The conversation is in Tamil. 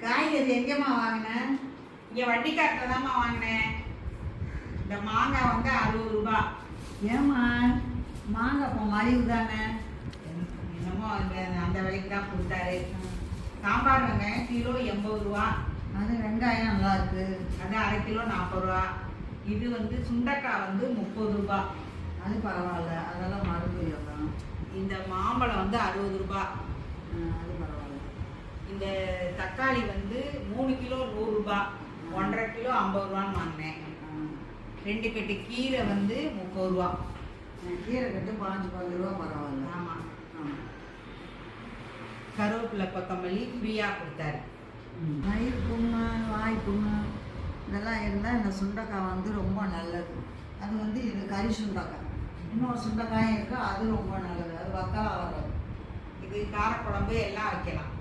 காய்கறி எங்கேம்மா வாங்கினேன்? இங்கே வண்டிக்காட்டில் தான்மா வாங்கினேன். இந்த மாங்காய் வந்து 60 ரூபா. ஏம்மா மாங்காய் இப்போ மலிவு தானே? என்னமோ அந்த விலைக்கு தான் கொடுத்தாரு. சாம்பார் வெங்காயம் கிலோ 80 ரூபா. அது வெங்காயம் நல்லா இருக்கு. அது அரை கிலோ 40 ரூபா. இது வந்து சுண்டைக்காய் வந்து 30 ரூபா. அது பரவாயில்ல, அதெல்லாம் மருந்து தான். இந்த மாம்பழம் வந்து 60 ரூபா. அது பரவாயில்ல. இந்த தக்காளி வந்து 3 கிலோ 100 ரூபா. 1,5 கிலோ 50 ரூபான்னு வாங்கினேன். 2 கட்டு கீரை வந்து 30 ரூபா. கீரை கட்டு 15 ரூபா பரவாயில்ல. ஆமாம். ஆமாம். கருவேப்பிலை கொத்தமல்லி ஃப்ரீயாக கொடுத்தாரு. வயிறு புண்ணு வாய் புண்ணு இதெல்லாம் இருந்தால் இந்த சுண்டைக்காய் வந்து ரொம்ப நல்லது. அது வந்து இது கறி சுண்டைக்காய். இன்னொரு சுண்டைக்காயும் இருக்குது, அது ரொம்ப நல்லது. அது வக்காலா வர்றது. இது காரக்குழம்பு எல்லாம் வைக்கலாம்.